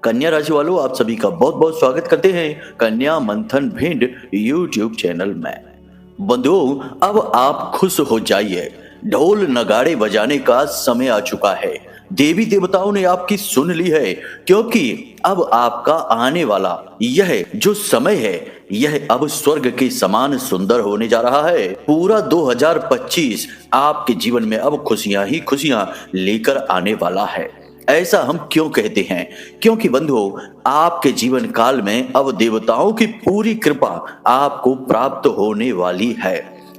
कन्या राशि वालों, आप सभी का बहुत बहुत स्वागत करते हैं कन्या मंथन भिंड यूट्यूब चैनल में। बंधुओं, अब आप खुश हो जाइए। ढोल नगाड़े बजाने का समय आ चुका है। देवी देवताओं ने आपकी सुन ली है, क्योंकि अब आपका आने वाला यह जो समय है, यह अब स्वर्ग के समान सुंदर होने जा रहा है। पूरा 2025 आपके जीवन में अब खुशियां ही खुशियां लेकर आने वाला है। ऐसा हम क्यों कहते हैं? क्योंकि बंधुओं, आपके जीवन काल में अब देवताओं की पूरी कृपा आपको प्राप्त होने वाली है।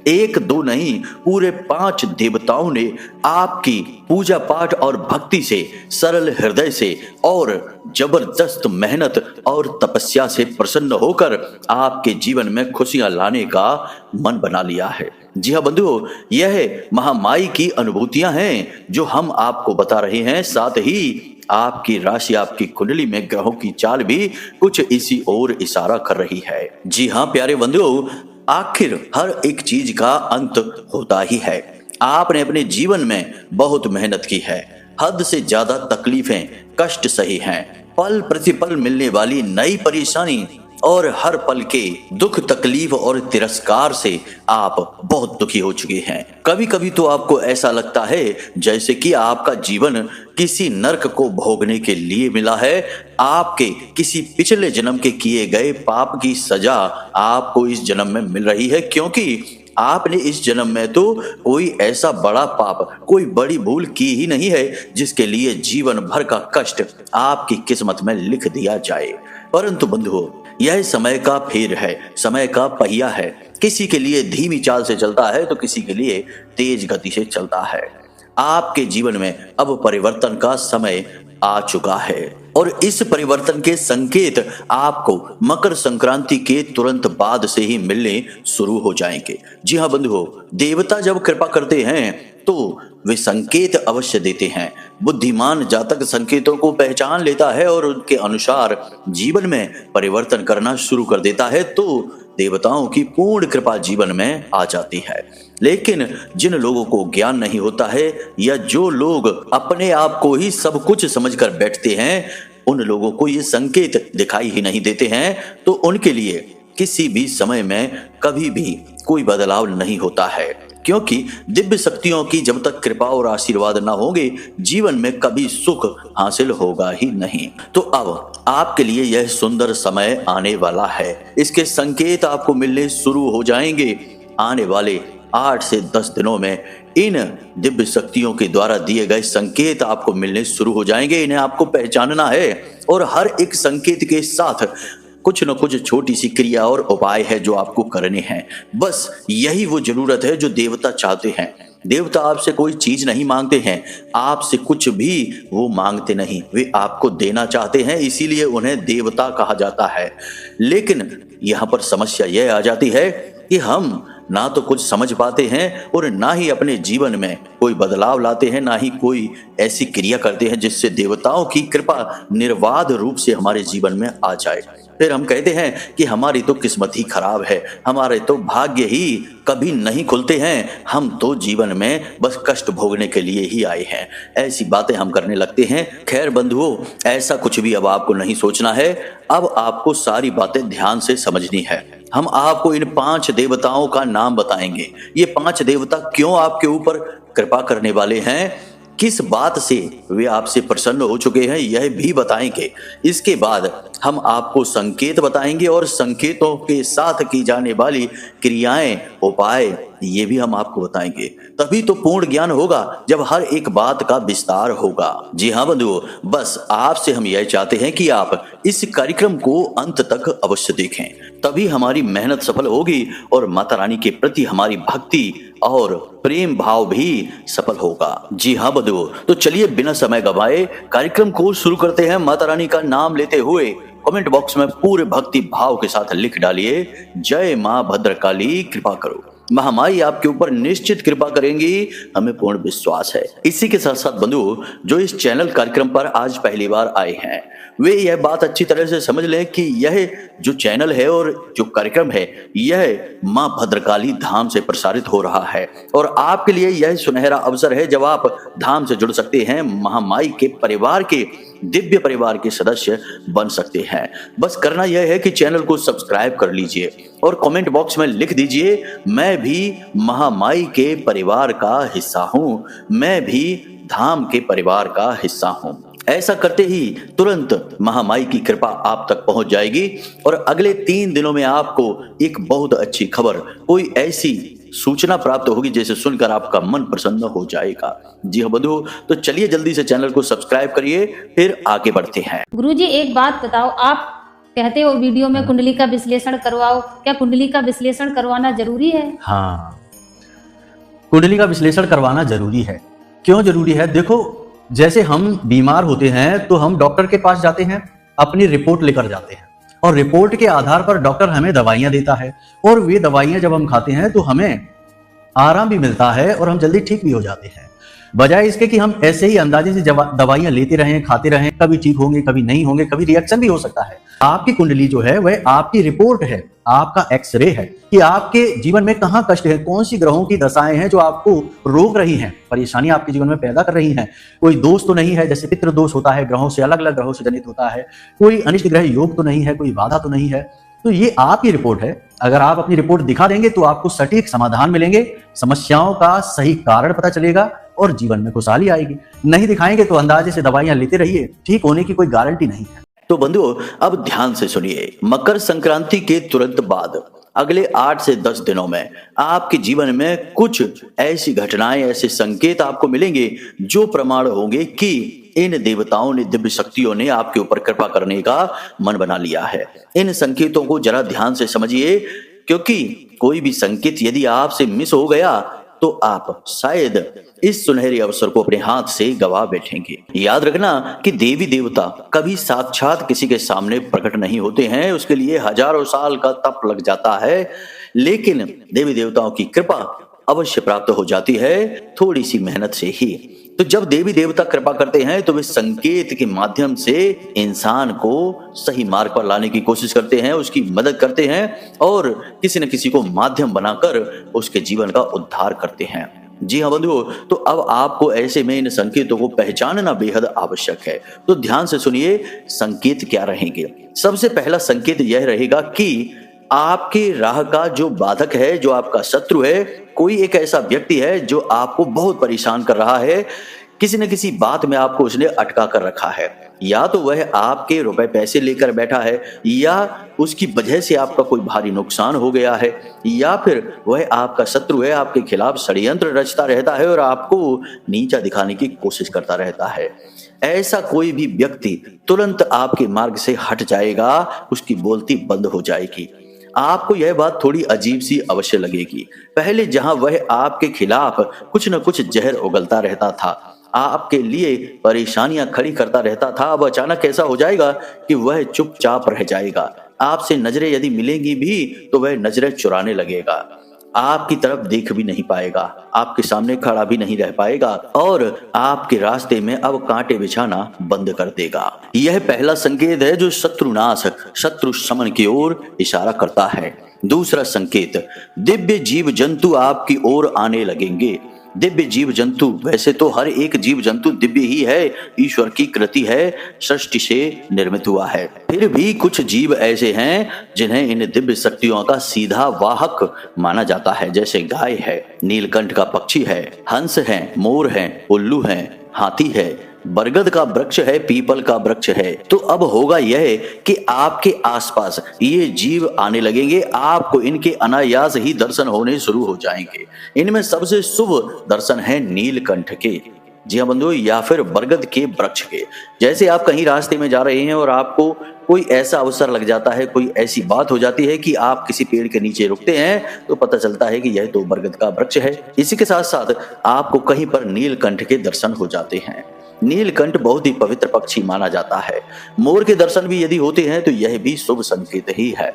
एक दो नहीं, पूरे 5 देवताओं ने आपकी पूजा पाठ और भक्ति से, सरल हृदय से और जबरदस्त मेहनत और तपस्या से प्रसन्न होकर आपके जीवन में खुशियां लाने का मन बना लिया है। जी हाँ बंधुओं, यह महामाई की अनुभूतियां हैं जो हम आपको बता रहे हैं। साथ ही आपकी राशि, आपकी कुंडली में ग्रहों की चाल भी कुछ इसी ओर इशारा कर रही है। जी हाँ प्यारे बंधुओं, आखिर हर एक चीज का अंत होता ही है। आपने अपने जीवन में बहुत मेहनत की है, हद से ज्यादा तकलीफें, कष्ट सही हैं, पल प्रतिपल मिलने वाली नई परेशानी और हर पल के दुख, तकलीफ और तिरस्कार से आप बहुत दुखी हो चुके हैं। कभी कभी तो आपको ऐसा लगता है जैसे कि आपका जीवन किसी नर्क को भोगने के लिए मिला है। आपके किसी पिछले जन्म के किए गए पाप की सजा आपको इस जन्म में मिल रही है, क्योंकि आपने इस जन्म में तो कोई ऐसा बड़ा पाप, कोई बड़ी भूल की ही नहीं है जिसके लिए जीवन भर का कष्ट आपकी किस्मत में लिख दिया जाए। परंतु बंधुओं, यह समय का फेर है, समय का पहिया है। किसी के लिए धीमी चाल से चलता है तो किसी के लिए तेज गति से चलता है। आपके जीवन में अब परिवर्तन का समय आ चुका है और इस परिवर्तन के संकेत आपको मकर संक्रांति के तुरंत बाद से ही मिलने शुरू हो जाएंगे। जी हाँ बंधुओं, देवता जब कृपा करते हैं तो वे संकेत अवश्य देते हैं। बुद्धिमान जातक संकेतों को पहचान लेता है और उनके अनुसार जीवन में परिवर्तन करना शुरू कर देता है, तो देवताओं की पूर्ण कृपा जीवन में आ जाती है। लेकिन जिन लोगों को ज्ञान नहीं होता है या जो लोग अपने आप को ही सब कुछ समझकर बैठते हैं, उन लोगों को ये संकेत दिखाई ही नहीं देते हैं, तो उनके लिए किसी भी समय में कभी भी कोई बदलाव नहीं होता है। क्योंकि दिव्य शक्तियों की जब तक कृपा और आशीर्वाद ना होंगे, जीवन में कभी सुख हासिल होगा ही नहीं। तो अब आपके लिए यह सुंदर समय आने वाला है। इसके संकेत आपको मिलने शुरू हो जाएंगे। आने वाले 8 से 10 दिनों में इन दिव्य शक्तियों के द्वारा दिए गए संकेत आपको मिलने शुरू हो जाएंगे। इन्हें आपको पहचानना है और हर एक संकेत के साथ कुछ न कुछ छोटी सी क्रिया और उपाय है जो आपको करने हैं। बस यही वो जरूरत है जो देवता चाहते हैं। देवता आपसे कोई चीज नहीं मांगते हैं, आपसे कुछ भी वो मांगते नहीं, वे आपको देना चाहते हैं, इसीलिए उन्हें देवता कहा जाता है। लेकिन यहाँ पर समस्या यह आ जाती है कि हम ना तो कुछ समझ पाते हैं और ना ही अपने जीवन में कोई बदलाव लाते हैं, ना ही कोई ऐसी क्रिया करते हैं जिससे देवताओं की कृपा निर्बाध रूप से हमारे जीवन में आ जाए। फिर हम कहते हैं कि हमारी तो किस्मत ही खराब है, हमारे तो भाग्य ही कभी नहीं खुलते हैं, हम तो जीवन में बस कष्ट भोगने के लिए ही आए हैं। ऐसी बातें हम करने लगते हैं। खैर बंधुओं, ऐसा कुछ भी अब आपको नहीं सोचना है। अब आपको सारी बातें ध्यान से समझनी है। हम आपको इन 5 देवताओं का नाम बताएंगे। ये 5 देवता क्यों आपके ऊपर कृपा करने वाले हैं, किस बात से वे आपसे प्रसन्न हो चुके हैं, यह भी बताएंगे। इसके बाद हम आपको संकेत बताएंगे और संकेतों के साथ की जाने वाली क्रियाएं, उपाय, ये भी हम आपको बताएंगे। तभी तो पूर्ण ज्ञान होगा जब हर एक बात का विस्तार होगा। जी हाँ बंधुओं, बस आपसे हम यह चाहते हैं कि आप इस कार्यक्रम को अंत तक अवश्य देखें, तभी हमारी मेहनत सफल होगी और माता रानी के प्रति हमारी भक्ति और प्रेम भाव भी सफल होगा। जी हाँ बंधुओं, तो चलिए बिना समय गवाए कार्यक्रम को शुरू करते हैं। माता रानी का नाम लेते हुए कमेंट बॉक्स में पूरे भक्ति भाव के साथ लिख डालिए, जय मां भद्रकाली कृपा करो। महामाई आपके ऊपर निश्चित कृपा करेंगी, हमें पूर्ण विश्वास है। इसी के साथ साथ बंधुओं, जो इस चैनल कार्यक्रम पर आज पहली बार आए हैं, वे यह बात अच्छी तरह से समझ लें कि यह जो चैनल है और जो कार्यक्रम है, यह मां भद्रकाली धाम से प्रसारित हो रहा है और आपके लिए यह सुनहरा अवसर है जब आप धाम से जुड़ सकते हैं, महामाई के परिवार के दिव्य परिवार के सदस्य बन सकते हैं। बस करना यह है कि चैनल को सब्सक्राइब कर लीजिए और कमेंट बॉक्स में लिख दीजिए, मैं भी महामाई के परिवार का हिस्सा हूँ, मैं भी धाम के परिवार का हिस्सा हूँ। ऐसा करते ही तुरंत महामाई की कृपा आप तक पहुंच जाएगी और अगले 3 दिनों में आपको एक बहुत अच्छी खबर, कोई ऐसी सूचना प्राप्त होगी जिसे सुनकर आपका मन प्रसन्न हो जाएगा। जी हाँ बंधु, तो चलिए जल्दी से चैनल को सब्सक्राइब करिए, फिर आगे बढ़ते हैं। गुरुजी एक बात बताओ, आप कहते हो वीडियो में कुंडली का विश्लेषण करवाओ, क्या कुंडली का विश्लेषण करवाना जरूरी है? हाँ, कुंडली का विश्लेषण करवाना जरूरी है। क्यों जरूरी है? देखो, जैसे हम बीमार होते हैं तो हम डॉक्टर के पास जाते हैं, अपनी रिपोर्ट लेकर जाते हैं और रिपोर्ट के आधार पर डॉक्टर हमें दवाइयां देता है और वे दवाइयां जब हम खाते हैं तो हमें आराम भी मिलता है और हम जल्दी ठीक भी हो जाते हैं। बजाय इसके कि हम ऐसे ही अंदाजे से दवाइयां लेते रहें, खाते रहें, कभी ठीक होंगे, कभी नहीं होंगे, कभी रिएक्शन भी हो सकता है। आपकी कुंडली जो है वह आपकी रिपोर्ट है, आपका एक्सरे है कि आपके जीवन में कहाँ कष्ट है, कौन सी ग्रहों की दशाएं हैं जो आपको रोक रही हैं, परेशानी आपके जीवन में पैदा कर रही हैं। कोई दोष तो नहीं है, जैसे पितृ दोष होता है, ग्रहों से अलग अलग ग्रहों से जनित होता है, कोई अनिष्ट ग्रह योग तो नहीं है, कोई बाधा तो नहीं है। तो ये आपकी रिपोर्ट है। अगर आप अपनी रिपोर्ट दिखा देंगे तो आपको सटीक समाधान मिलेंगे, समस्याओं का सही कारण पता चलेगा और जीवन में खुशहाली आएगी। नहीं दिखाएंगे तो अंदाजे से दवाइयां लेते रहिए, ठीक होने की कोई गारंटी नहीं है। तो बंधुओं, अब ध्यान से सुनिए, मकर संक्रांति के तुरंत बाद अगले 8 से 10 दिनों में आपके जीवन में कुछ ऐसी घटनाएं, ऐसे संकेत आपको मिलेंगे जो प्रमाण होंगे कि इन देवताओं ने, दिव्य शक्तियों ने आपके ऊपर कृपा करने का मन बना लिया है। इन संकेतों को जरा ध्यान से समझिए, क्योंकि कोई भी संकेत यदि आपसे मिस हो गया तो आप शायद इस सुनहरे अवसर को अपने हाथ से गवा बैठेंगे। याद रखना कि देवी देवता कभी साक्षात किसी के सामने प्रकट नहीं होते हैं, उसके लिए हजारों साल का तप लग जाता है, लेकिन देवी देवताओं की कृपा अवश्य प्राप्त हो जाती है, थोड़ी सी मेहनत से ही। तो जब देवी देवता कृपा करते हैं तो वे संकेत के माध्यम से इंसान को सही मार्ग पर लाने की कोशिश करते हैं, उसकी मदद करते हैं और किसी न किसी को माध्यम बनाकर उसके जीवन का उद्धार करते हैं। जी हाँ बंधुओं, तो अब आपको ऐसे में इन संकेतों को पहचानना बेहद आवश्यक है। तो ध्यान से सुनिए, संकेत क्या रहेंगे। सबसे पहला संकेत यह रहेगा कि आपके राह का जो बाधक है, जो आपका शत्रु है, कोई एक ऐसा व्यक्ति है जो आपको बहुत परेशान कर रहा है, किसी न किसी बात में आपको उसने अटका कर रखा है। या तो वह आपके रुपए पैसे लेकर बैठा है, या उसकी वजह से आपका कोई भारी नुकसान हो गया है, या फिर वह आपका शत्रु है, आपके खिलाफ षड्यंत्र रचता रहता है और आपको नीचा दिखाने की कोशिश करता रहता है। ऐसा कोई भी व्यक्ति तुरंत आपके मार्ग से हट जाएगा, उसकी बोलती बंद हो जाएगी। आपको यह बात थोड़ी अजीब सी अवश्य लगेगी। पहले जहां वह आपके खिलाफ कुछ न कुछ जहर उगलता रहता था, आपके लिए परेशानियां खड़ी करता रहता था, अब अचानक ऐसा हो जाएगा कि वह चुपचाप रह जाएगा। आपसे नजरें यदि मिलेंगी भी तो वह नजरें चुराने लगेगा, आपकी तरफ देख भी नहीं पाएगा, आपके सामने खड़ा भी नहीं रह पाएगा और आपके रास्ते में अब कांटे बिछाना बंद कर देगा। यह पहला संकेत है जो शत्रुनाश, शत्रु शमन की ओर इशारा करता है। दूसरा संकेत, दिव्य जीव जंतु आपकी ओर आने लगेंगे। दिव्य जीव जंतु, वैसे तो हर एक जीव जंतु दिव्य ही है, ईश्वर की कृति है, सृष्टि से निर्मित हुआ है। फिर भी कुछ जीव ऐसे हैं जिन्हें इन दिव्य शक्तियों का सीधा वाहक माना जाता है, जैसे गाय है, नीलकंठ का पक्षी है, हंस है, मोर है, उल्लू है, हाथी है, बरगद का वृक्ष है, पीपल का वृक्ष है। तो अब होगा यह कि आपके आसपास ये जीव आने लगेंगे, आपको इनके अनायास ही दर्शन होने शुरू हो जाएंगे। इनमें सबसे शुभ दर्शन है नीलकंठ के, जी हाँ बंधुओं, या फिर बरगद के वृक्ष के। जैसे आप कहीं रास्ते में जा रहे हैं और आपको कोई ऐसा अवसर लग जाता है, कोई ऐसी बात हो जाती है कि आप किसी पेड़ के नीचे रुकते हैं, तो पता चलता है कि यह तो बरगद का वृक्ष है। इसी के साथ साथ आपको कहीं पर नीलकंठ के दर्शन हो जाते हैं। नीलकंठ बहुत ही पवित्र पक्षी माना जाता है। मोर के दर्शन भी यदि होते हैं तो यह भी शुभ संकेत ही है।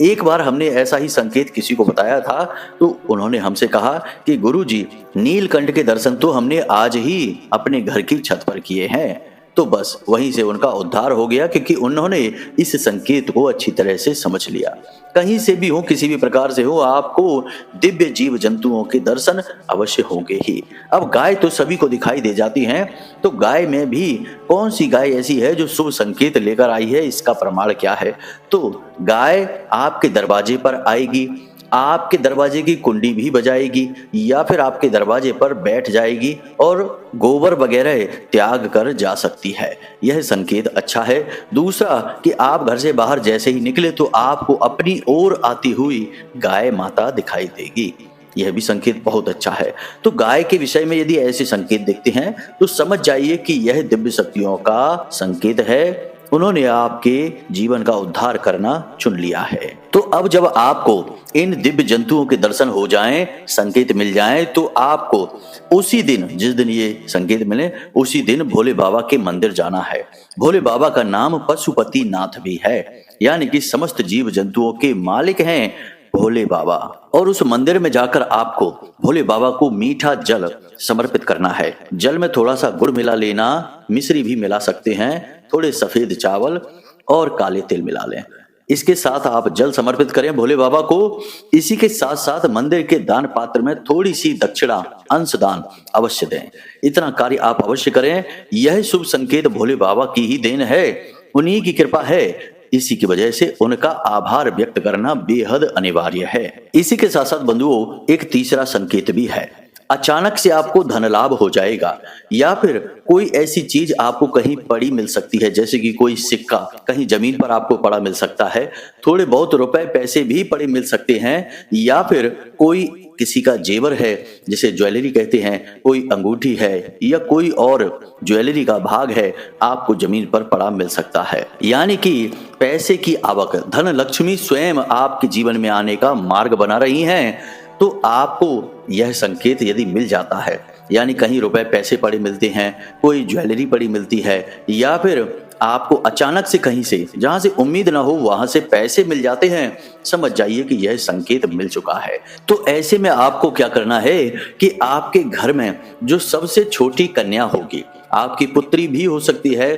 एक बार हमने ऐसा ही संकेत किसी को बताया था, तो उन्होंने हमसे कहा कि गुरुजी, नीलकंठ के दर्शन तो हमने आज ही अपने घर की छत पर किए हैं, तो बस वहीं से उनका उद्धार हो गया, क्योंकि उन्होंने इस संकेत को अच्छी तरह से समझ लिया। कहीं से भी हो, किसी भी प्रकार से हो, आपको दिव्य जीव जंतुओं के दर्शन अवश्य होंगे ही। अब गाय तो सभी को दिखाई दे जाती हैं, तो गाय में भी कौन सी गाय ऐसी है जो शुभ संकेत लेकर आई है, इसका प्रमाण क्या है? तो गाय आपके दरवाजे पर आएगी, आपके दरवाजे की कुंडी भी बजाएगी, या फिर आपके दरवाजे पर बैठ जाएगी और गोबर वगैरह त्याग कर जा सकती है। यह संकेत अच्छा है। दूसरा कि आप घर से बाहर जैसे ही निकले तो आपको अपनी ओर आती हुई गाय माता दिखाई देगी। यह भी संकेत बहुत अच्छा है। तो गाय के विषय में यदि ऐसे संकेत देखते हैं तो समझ जाइए कि यह दिव्य शक्तियों का संकेत है। उन्होंने आपके जीवन का उद्धार करना चुन लिया है। तो अब जब आपको इन दिव्य जंतुओं के दर्शन हो जाएं, संकेत मिल जाएं, तो आपको उसी दिन, जिस दिन ये संकेत मिले, उसी दिन भोले बाबा के मंदिर जाना है। भोले बाबा का नाम पशुपति नाथ भी है, यानी कि समस्त जीव जंतुओं के मालिक हैं भोले बाबा। और उस मंदिर में जाकर आपको भोले बाबा को मीठा जल समर्पित करना है। जल में थोड़ा सा गुड़ मिला लेना, मिश्री भी मिला सकते हैं, थोड़े सफेद चावल और काले तिल मिला लें। इसके साथ आप जल समर्पित करें भोले बाबा को। इसी के साथ साथ मंदिर के दान पात्र में थोड़ी सी दक्षिणा, अंशदान अवश्य दें। इतना कार्य आप अवश्य करें। यह शुभ संकेत भोले बाबा की ही देन है, उन्हीं की कृपा है। इसी की वजह से उनका आभार व्यक्त करना बेहद अनिवार्य है। इसी के साथ साथ बंधुओं, एक तीसरा संकेत भी है। अचानक से आपको धन लाभ हो जाएगा, या फिर कोई ऐसी चीज आपको कहीं पड़ी मिल सकती है, जैसे कि कोई सिक्का कहीं जमीन पर आपको पड़ा मिल सकता है, थोड़े बहुत रुपए पैसे भी पड़े मिल सकते हैं, या फिर कोई किसी का जेवर है, जिसे ज्वेलरी कहते हैं, कोई अंगूठी है या कोई और ज्वेलरी का भाग है, आपको जमीन पर पड़ा मिल सकता है। यानी कि पैसे की आवक, धन लक्ष्मी स्वयं आपके जीवन में आने का मार्ग बना रही हैं। तो आपको यह संकेत यदि मिल जाता है, यानी कहीं रुपए पैसे पड़े मिलते हैं, कोई ज्वेलरी पड़ी मिलती है, या फिर आपको अचानक से कहीं से, जहां से उम्मीद ना हो, वहां से पैसे मिल जाते हैं, समझ जाइए कि यह संकेत मिल चुका है। तो ऐसे में आपको क्या करना है कि आपके घर में जो सबसे छोटी कन्या होगी, आपकी पुत्री भी हो सकती है,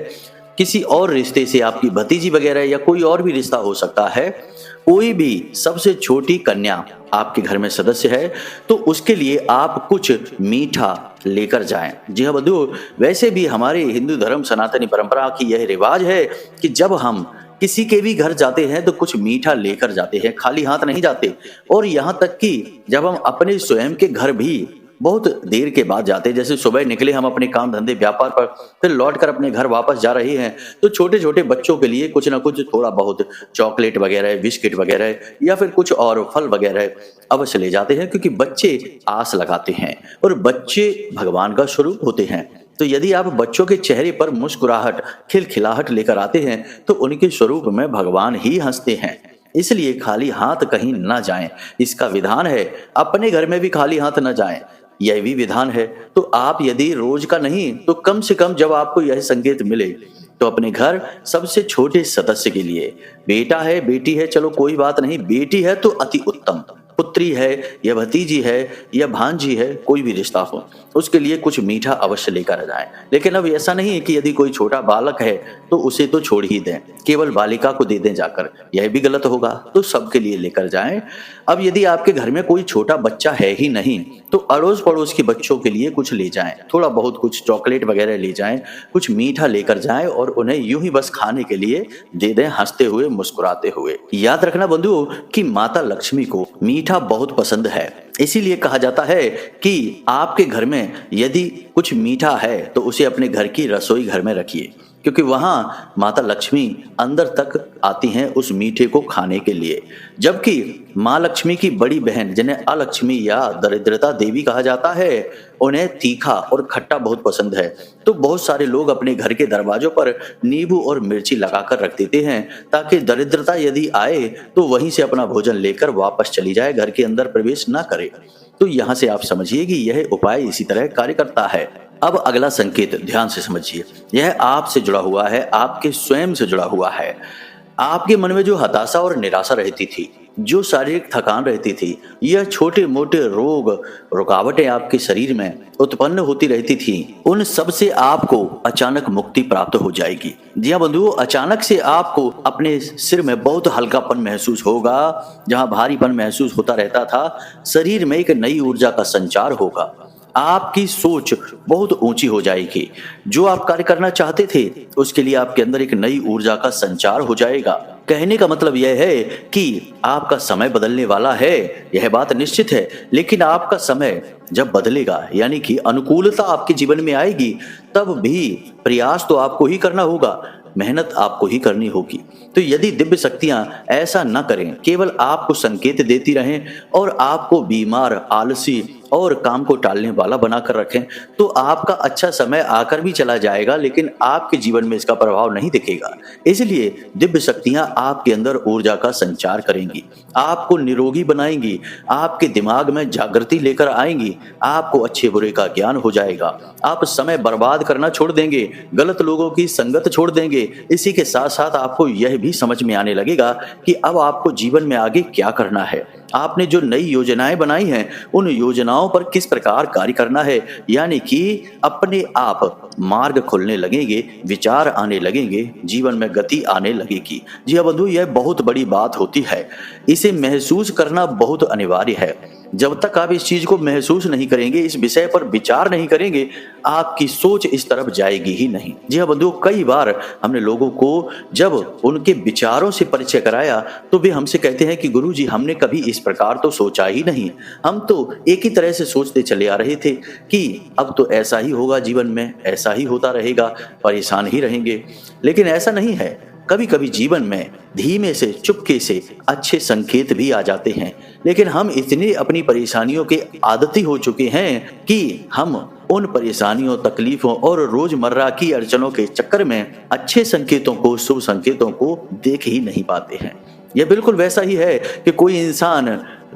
किसी और रिश्ते से आपकी भतीजी वगैरह या कोई और भी रिश्ता हो सकता है, कोई भी सबसे छोटी कन्या आपके घर में सदस्य है, तो उसके लिए आप कुछ मीठा लेकर जाएं। जी हाँ बंधु, वैसे भी हमारे हिंदू धर्म सनातनी परंपरा की यह रिवाज है कि जब हम किसी के भी घर जाते हैं तो कुछ मीठा लेकर जाते हैं, खाली हाथ नहीं जाते। और यहाँ तक कि जब हम अपने स्वयं के घर भी बहुत देर के बाद जाते हैं, जैसे सुबह निकले हम अपने काम धंधे व्यापार पर, फिर लौट कर अपने घर वापस जा रहे हैं, तो छोटे छोटे बच्चों के लिए कुछ ना कुछ थोड़ा बहुत चॉकलेट वगैरह, बिस्किट वगैरह या फिर कुछ और फल वगैरह अवश्य ले जाते हैं, क्योंकि बच्चे आस लगाते हैं और बच्चे भगवान का स्वरूप होते हैं। तो यदि आप बच्चों के चेहरे पर मुस्कुराहट, खिलखिलाहट लेकर आते हैं तो उनके स्वरूप में भगवान ही हंसते हैं। इसलिए खाली हाथ कहीं न जाएं, इसका विधान है। अपने घर में भी खाली हाथ न जाएं, यह भी विधान है। तो आप यदि रोज का नहीं तो कम से कम जब आपको यह संकेत मिले तो अपने घर सबसे छोटे सदस्य के लिए, बेटा है बेटी है चलो कोई बात नहीं, बेटी है तो अति उत्तम, पुत्री है या भतीजी है या भांजी है, कोई भी रिश्ता हो, उसके लिए कुछ मीठा अवश्य लेकर जाएं। लेकिन अब ऐसा नहीं है कि यदि कोई छोटा बालक है तो उसे तो छोड़ ही दें, केवल बालिका को दे दें जाकर, यह भी गलत होगा। तो सबके लिए लेकर जाएं। अब यदि आपके घर में कोई छोटा बच्चा है ही नहीं तो अड़ोस पड़ोस के बच्चों के लिए कुछ ले जाएं, थोड़ा बहुत कुछ चॉकलेट वगैरह ले जाएं, कुछ मीठा लेकर जाएं और उन्हें यूं ही बस खाने के लिए दे दें, हंसते हुए मुस्कुराते हुए। याद रखना बंधुओं कि माता लक्ष्मी को मीठा बहुत पसंद है, इसीलिए कहा जाता है कि आपके घर में यदि कुछ मीठा है तो उसे अपने घर की रसोई घर में रखिए, क्योंकि वहां माता लक्ष्मी अंदर तक आती हैं उस मीठे को खाने के लिए। जबकि माँ लक्ष्मी की बड़ी बहन, जिन्हें अलक्ष्मी या दरिद्रता देवी कहा जाता है, उन्हें तीखा और खट्टा बहुत पसंद है। तो बहुत सारे लोग अपने घर के दरवाजों पर नींबू और मिर्ची लगाकर रख देते हैं, ताकि दरिद्रता यदि आए तो वहीं से अपना भोजन लेकर वापस चली जाए, घर के अंदर प्रवेश ना करे। तो यहाँ से आप समझिए कि यह उपाय इसी तरह कार्य करता है। अब अगला संकेत ध्यान से समझिए, यह आपसे जुड़ा हुआ है, आपके स्वयं से जुड़ा हुआ है। आपके मन में जो हताशा और निराशा रहती थी जो शारीरिक थकान रहती थी या छोटे मोटे रोग रुकावटें आपके शरीर में उत्पन्न होती रहती थी, उन सब से आपको अचानक मुक्ति प्राप्त हो जाएगी। जी हाँ बंधुओं, अचानक से आपको अपने सिर में बहुत हल्कापन महसूस होगा। जहां भारीपन महसूस होता रहता था, शरीर में एक नई ऊर्जा का संचार होगा। आपकी सोच बहुत ऊंची हो जाएगी। जो आप कार्य करना चाहते थे उसके लिए आपके अंदर एक नई ऊर्जा का संचार हो जाएगा। कहने का मतलब यह है कि आपका समय बदलने वाला है, यह बात निश्चित है। लेकिन आपका समय जब बदलेगा, यानी कि अनुकूलता आपके जीवन में आएगी, तब भी प्रयास तो आपको ही करना होगा, मेहनत आपको ही करनी होगी। तो यदि दिव्य शक्तियां ऐसा न करें, केवल आपको संकेत देती रहें और आपको बीमार, आलसी और काम को टालने वाला बनाकर रखें, तो आपका अच्छा समय आकर भी चला जाएगा, लेकिन आपके जीवन में इसका प्रभाव नहीं दिखेगा। इसलिए दिव्य शक्तियां आपके अंदर ऊर्जा का संचार करेंगी, आपको निरोगी बनाएंगी, आपके दिमाग में जागृति लेकर आएंगी, आपको अच्छे बुरे का ज्ञान हो जाएगा। आप समय बर्बाद करना छोड़ देंगे, गलत लोगों की संगत छोड़ देंगे। इसी के साथ साथ आपको यह भी समझ में आने लगेगा कि अब आपको जीवन में आगे क्या करना है। आपने जो नई योजनाएं बनाई हैं, उन योजनाओं पर किस प्रकार कार्य करना है, यानी कि अपने आप मार्ग खुलने लगेंगे, विचार आने लगेंगे, जीवन में गति आने लगेगी। जी हाँ बंधु, यह बहुत बड़ी बात होती है। इसे महसूस करना बहुत अनिवार्य है। जब तक आप इस चीज को महसूस नहीं करेंगे, इस विषय पर विचार नहीं करेंगे, आपकी सोच इस तरफ जाएगी ही नहीं। जी हाँ बंधुओं, कई बार हमने लोगों को जब उनके विचारों से परिचय कराया तो वे हमसे कहते हैं कि गुरुजी, हमने कभी इस प्रकार तो सोचा ही नहीं, हम तो एक ही तरह से सोचते चले आ रहे थे कि अब तो ऐसा ही होगा, जीवन में ऐसा ही होता रहेगा, परेशान ही रहेंगे। लेकिन ऐसा नहीं है। कभी कभी जीवन में धीमे से, चुपके से अच्छे संकेत भी आ जाते हैं, लेकिन हम इतने अपनी परेशानियों के आदती हो चुके हैं कि हम उन परेशानियों, तकलीफों और रोजमर्रा की अड़चनों के चक्कर में अच्छे संकेतों को, शुभ संकेतों को देख ही नहीं पाते हैं। यह बिल्कुल वैसा ही है कि कोई इंसान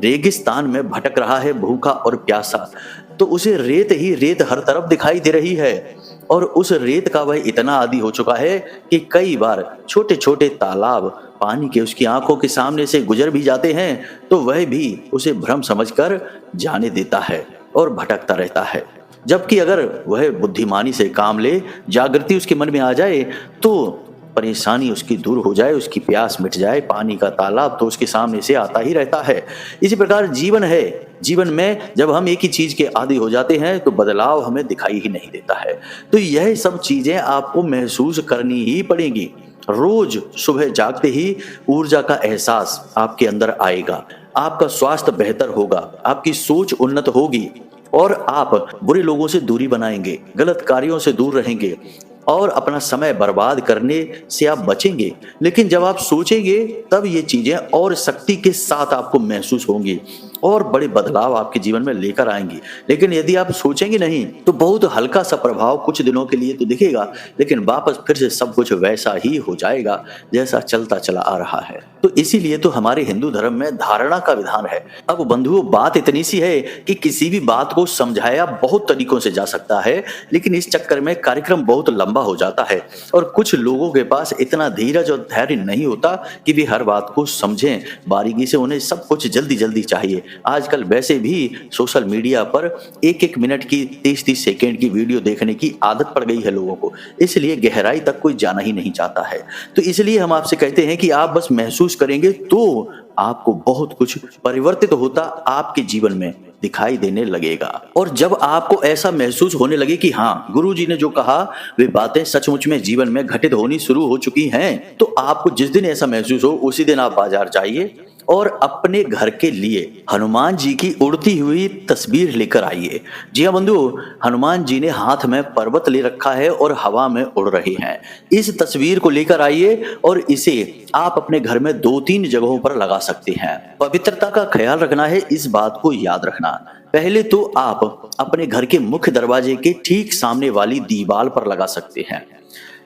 रेगिस्तान में भटक रहा है, भूखा और प्यासा, तो उसे रेत ही रेत हर तरफ दिखाई दे रही है और उस रेत का वह इतना आदी हो चुका है कि कई बार छोटे छोटे तालाब पानी के उसकी आंखों के सामने से गुजर भी जाते हैं तो वह भी उसे भ्रम समझकर जाने देता है और भटकता रहता है। जबकि अगर वह बुद्धिमानी से काम ले, जागृति उसके मन में आ जाए, तो परेशानी उसकी दूर हो जाए, उसकी प्यास मिट जाए, पानी का तालाब तो उसके सामने से आता ही रहता है। इसी प्रकार जीवन है। जीवन में जब हम एक ही चीज के आदी हो जाते हैं तो बदलाव हमें दिखाई ही नहीं देता है। तो यह सब चीजें आपको महसूस करनी ही पड़ेंगी। रोज सुबह जागते ही ऊर्जा का एहसास आपके अंदर आएगा, आपका स्वास्थ्य बेहतर होगा, आपकी सोच उन्नत होगी और आप बुरे लोगों से दूरी बनाएंगे, गलत कार्यों से दूर रहेंगे और अपना समय बर्बाद करने से आप बचेंगे। लेकिन जब आप सोचेंगे तब ये चीजें और शक्ति के साथ आपको महसूस होंगी और बड़े बदलाव आपके जीवन में लेकर आएंगी। लेकिन यदि आप सोचेंगे नहीं तो बहुत हल्का सा प्रभाव कुछ दिनों के लिए तो दिखेगा, लेकिन वापस फिर से सब कुछ वैसा ही हो जाएगा जैसा चलता चला आ रहा है। तो इसीलिए तो हमारे हिंदू धर्म में धारणा का विधान है। अब बंधुओं, बात इतनी सी है कि किसी भी बात को समझाया बहुत तरीकों से जा सकता है, लेकिन इस चक्कर में कार्यक्रम बहुत लंबा हो जाता है और कुछ लोगों के पास इतना धीरज और धैर्य नहीं होता कि वे हर बात को समझें बारीकी से। उन्हें सब कुछ जल्दी जल्दी चाहिए। आजकल वैसे भी सोशल मीडिया पर एक एक मिनट की 30-30 सेकेंड की वीडियो देखने की आदत पड़ गई है लोगों को, इसलिए गहराई तक कोई जाना ही नहीं चाहता है। तो इसलिए हम आपसे कहते हैं कि आप बस महसूस करेंगे तो आपको बहुत कुछ परिवर्तित होता आपके जीवन में दिखाई देने लगेगा। और जब आपको ऐसा महसूस होने लगे कि हाँ, गुरुजी ने जो कहा वे बातें सचमुच में जीवन में घटित होनी शुरू हो चुकी हैं, तो आपको जिस दिन ऐसा महसूस हो उसी दिन आप बाजार जाइए और अपने घर के लिए हनुमान जी की उड़ती हुई तस्वीर लेकर आइए। जी हाँ बंधु, हनुमान जी ने हाथ में पर्वत ले रखा है और हवा में उड़ रहे हैं। इस तस्वीर को लेकर आइए और इसे आप अपने घर में 2-3 जगहों पर लगा सकते हैं। पवित्रता का ख्याल रखना है, इस बात को याद रखना। पहले तो आप अपने घर के मुख्य दरवाजे के ठीक सामने वाली दीवार पर लगा सकते हैं,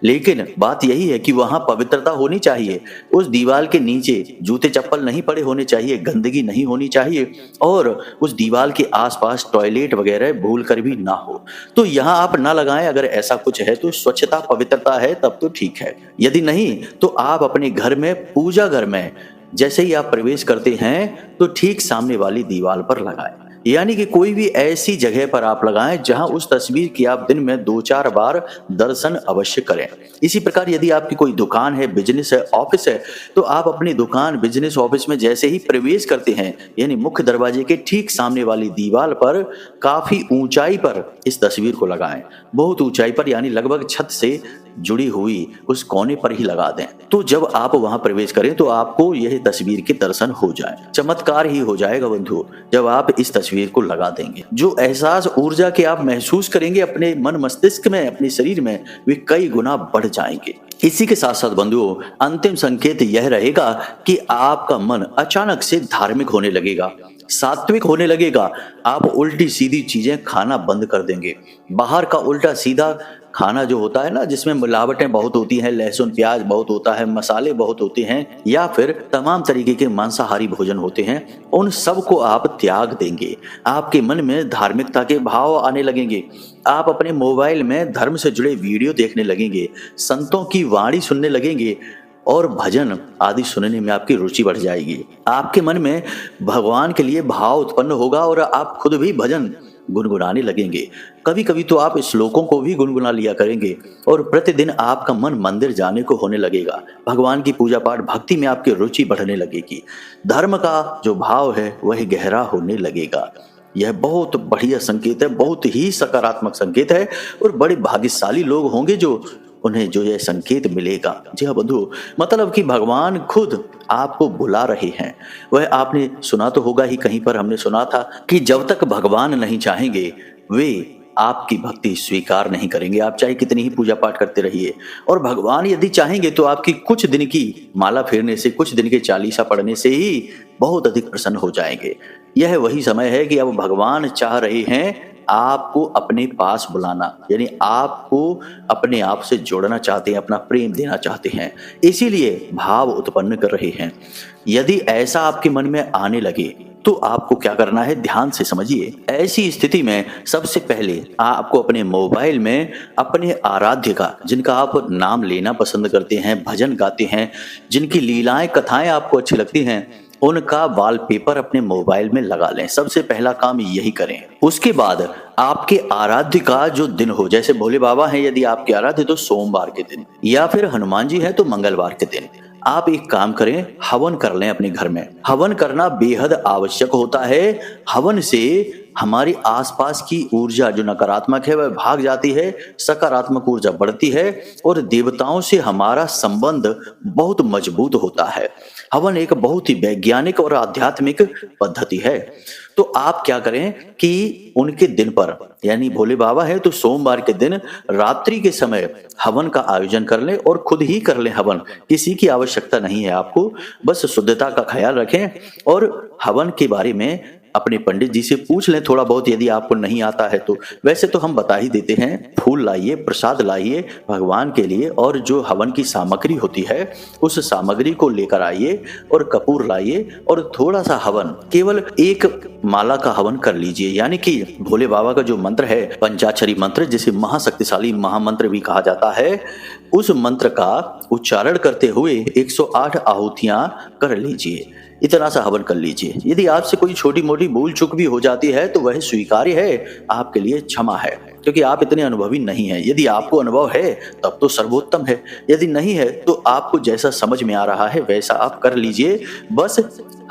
लेकिन बात यही है कि वहां पवित्रता होनी चाहिए। उस दीवार के नीचे जूते चप्पल नहीं पड़े होने चाहिए, गंदगी नहीं होनी चाहिए और उस दीवार के आसपास टॉयलेट वगैरह भूल कर भी ना हो। तो यहाँ आप ना लगाएं। अगर ऐसा कुछ है तो स्वच्छता पवित्रता है तब तो ठीक है, यदि नहीं तो आप अपने घर में, पूजा घर में जैसे ही आप प्रवेश करते हैं तो ठीक सामने वाली दीवार पर लगाएं। यानी कि कोई भी ऐसी जगह पर आप लगाएं जहां उस तस्वीर की आप दिन में 2-4 बार दर्शन अवश्य करें। इसी प्रकार यदि आपकी कोई दुकान है, बिजनेस है, ऑफिस है, तो आप अपनी दुकान, बिजनेस, ऑफिस में जैसे ही प्रवेश करते हैं यानी मुख्य दरवाजे के ठीक सामने वाली दीवार पर काफी ऊंचाई पर इस तस्वीर को लगाएं। बहुत ऊंचाई पर यानी लगभग छत से जुड़ी हुई उस कोने पर ही लगा दें। तो जब आप वहां प्रवेश करें तो आपको यह तस्वीर के दर्शन हो जाए। चमत्कार ही हो जाएगा बंधु जब आप इस तस्वीर को लगा देंगे। जो एहसास, ऊर्जा के आप महसूस करेंगे अपने मन मस्तिष्क में, अपने शरीर में, वे कई गुना बढ़ जाएंगे। इसी के साथ साथ बंधुओं, अंतिम संकेत यह रहेगा कि आपका मन अचानक से धार्मिक होने लगेगा, सात्विक होने लगेगा। आप उल्टी सीधी चीजें खाना बंद कर देंगे। बाहर का उल्टा सीधा खाना जो होता है ना, जिसमें मिलावटें बहुत होती हैं, लहसुन प्याज बहुत होता है, मसाले बहुत होते हैं, या फिर तमाम तरीके के मांसाहारी भोजन होते हैं, उन सब को आप त्याग देंगे। आपके मन में धार्मिकता के भाव आने लगेंगे। आप अपने मोबाइल में धर्म से जुड़े वीडियो देखने लगेंगे, संतों की वाणी सुनने लगेंगे और भजन आदि सुनने में आपकी रुचि बढ़ जाएगी। आपके मन में भगवान के लिए भाव उत्पन्न होगा और आप खुद भी भजन गुनगुनाने लगेंगे। कभी कभी तो आप श्लोकों को भी गुनगुना लिया करेंगे और प्रतिदिन आपका मन मंदिर जाने को होने लगेगा। भगवान की पूजा पाठ, भक्ति में आपकी रुचि बढ़ने लगेगी। धर्म का जो भाव है वह गहरा होने लगेगा। यह बहुत बढ़िया संकेत है, बहुत ही सकारात्मक संकेत है और बड़े भाग्यशाली लोग होंगे जो उन्हें जो यह संकेत मिलेगा। जी हाँ बंधु, मतलब कि भगवान खुद आपको बुला रहे हैं। वह आपने सुना तो होगा ही, कहीं पर हमने सुना था कि जब तक भगवान नहीं चाहेंगे वे आपकी भक्ति स्वीकार नहीं करेंगे। आप चाहे कितनी ही पूजा पाठ करते रहिए, और भगवान यदि चाहेंगे तो आपकी कुछ दिन की माला फेरने से, कुछ दिन के चालीसा पढ़ने से ही बहुत अधिक प्रसन्न हो जाएंगे। यह वही समय है कि अब भगवान चाह रहे हैं आपको अपने पास बुलाना, यानी आपको अपने आप से जोड़ना चाहते हैं, अपना प्रेम देना चाहते हैं, इसीलिए भाव उत्पन्न कर रहे हैं। यदि ऐसा आपके मन में आने लगे तो आपको क्या करना है, ध्यान से समझिए। ऐसी स्थिति में सबसे पहले आपको अपने मोबाइल में अपने आराध्य का, जिनका आप नाम लेना पसंद करते हैं, भजन गाते हैं, जिनकी लीलाएं, कथाएं आपको अच्छी लगती हैं, उनका वॉलपेपर अपने मोबाइल में लगा लें। सबसे पहला काम यही करें। उसके बाद आपके आराध्य का जो दिन हो, जैसे भोले बाबा हैं यदि आपके आराध्य तो सोमवार के दिन, या फिर हनुमान जी हैं तो मंगलवार के दिन, आप एक काम करें, हवन कर लें अपने घर में। हवन करना बेहद आवश्यक होता है। हवन से हमारी आसपास की ऊर्जा जो नकारात्मक है वह भाग जाती है, सकारात्मक ऊर्जा बढ़ती है और देवताओं से हमारा संबंध बहुत मजबूत होता है। हवन एक बहुत ही वैज्ञानिक और आध्यात्मिक पद्धति है। तो आप क्या करें कि उनके दिन पर, यानी भोले बाबा है तो सोमवार के दिन रात्रि के समय हवन का आयोजन कर लें और खुद ही कर लें हवन। किसी की आवश्यकता नहीं है आपको, बस शुद्धता का ख्याल रखें और हवन के बारे में अपने पंडित जी से पूछ लें थोड़ा बहुत, यदि आपको नहीं आता है तो। वैसे तो हम बता ही देते हैं, फूल लाइए, प्रसाद लाइए भगवान के लिए, और जो हवन की सामग्री होती है उस सामग्री को लेकर आइए और कपूर लाइए और थोड़ा सा हवन, केवल एक माला का हवन कर लीजिए। यानी कि भोले बाबा का जो मंत्र है, पंचाक्षरी मंत्र, जिसे महाशक्तिशाली महामंत्र भी कहा जाता है, उस मंत्र का उच्चारण करते हुए 108 आहुतियां कर लीजिए। इतना सा हवन कर लीजिए। यदि आपसे कोई छोटी मोटी भूल चूक भी हो जाती है तो वह स्वीकार्य है, आपके लिए क्षमा है, क्योंकि आप इतने अनुभवी नहीं हैं। यदि आपको अनुभव है तब तो सर्वोत्तम है, यदि नहीं है तो आपको जैसा समझ में आ रहा है वैसा आप कर लीजिए। बस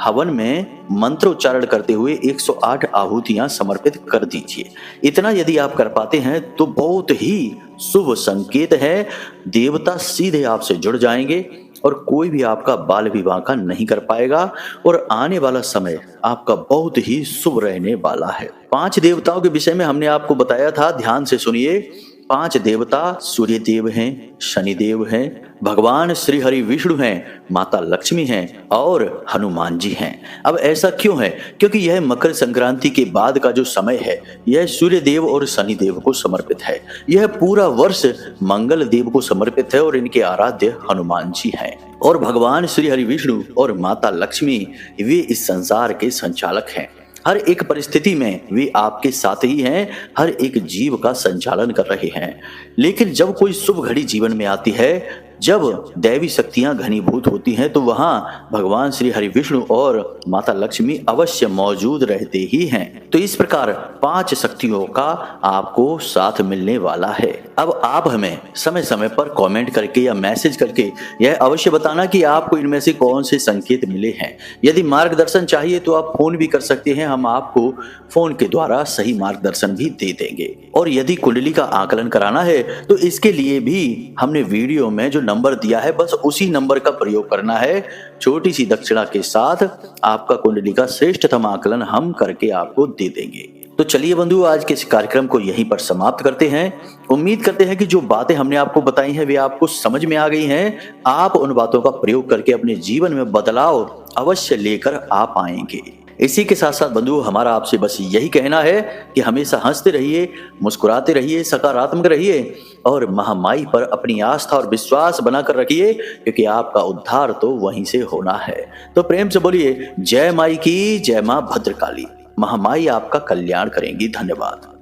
हवन में मंत्र उच्चारण करते हुए 108 आहुतियां समर्पित कर दीजिए। इतना यदि आप कर पाते हैं तो बहुत ही शुभ संकेत है। देवता सीधे आपसे जुड़ जाएंगे और कोई भी आपका बाल विवाह का नहीं कर पाएगा और आने वाला समय आपका बहुत ही शुभ रहने वाला है। 5 देवताओं के विषय में हमने आपको बताया था, ध्यान से सुनिए। 5 देवता सूर्य देव हैं, शनि देव हैं, भगवान श्री हरि विष्णु हैं, माता लक्ष्मी हैं और हनुमान जी हैं। अब ऐसा क्यों है? क्योंकि यह मकर संक्रांति के बाद का जो समय है यह सूर्य देव और शनि देव को समर्पित है। यह पूरा वर्ष मंगल देव को समर्पित है और इनके आराध्य हनुमान जी हैं। और भगवान श्री हरि विष्णु और माता लक्ष्मी वे इस संसार के संचालक हैं। हर एक परिस्थिति में वे आपके साथ ही हैं, हर एक जीव का संचालन कर रहे हैं। लेकिन जब कोई शुभ घड़ी जीवन में आती है, जब दैवी शक्तियां घनीभूत होती हैं तो वहां भगवान श्री हरि विष्णु और माता लक्ष्मी अवश्य मौजूद रहते ही हैं। तो इस प्रकार 5 शक्तियों का आपको साथ मिलने वाला है। अब आप हमें समय समय पर कमेंट करके या मैसेज करके यह अवश्य बताना कि आपको इनमें से कौन से संकेत मिले हैं। यदि मार्गदर्शन चाहिए तो आप फोन भी कर सकते हैं, हम आपको फोन के द्वारा सही मार्गदर्शन भी दे देंगे। और यदि कुंडली का आकलन कराना है तो इसके लिए भी हमने वीडियो में जो नंबर दिया है बस उसी नंबर का प्रयोग करना है। छोटी सी दक्षिणा के साथ आपका कुंडली का श्रेष्ठतम आकलन हम करके आपको दे देंगे। तो चलिए बंधु, आज के इस कार्यक्रम को यहीं पर समाप्त करते हैं। उम्मीद करते हैं कि जो बातें हमने आपको बताई हैं वे आपको समझ में आ गई हैं। आप उन बातों का प्रयोग करके अपने जीवन में बदलाव अवश्य लेकर आ पाएंगे। इसी के साथ साथ बंधु, हमारा आपसे बस यही कहना है कि हमेशा हंसते रहिए, मुस्कुराते रहिए, सकारात्मक रहिए और महामाई पर अपनी आस्था और विश्वास बनाकर रखिए, क्योंकि आपका उद्धार तो वहीं से होना है। तो प्रेम से बोलिए जय माई की, जय मां भद्रकाली। महामाई आपका कल्याण करेंगी। धन्यवाद।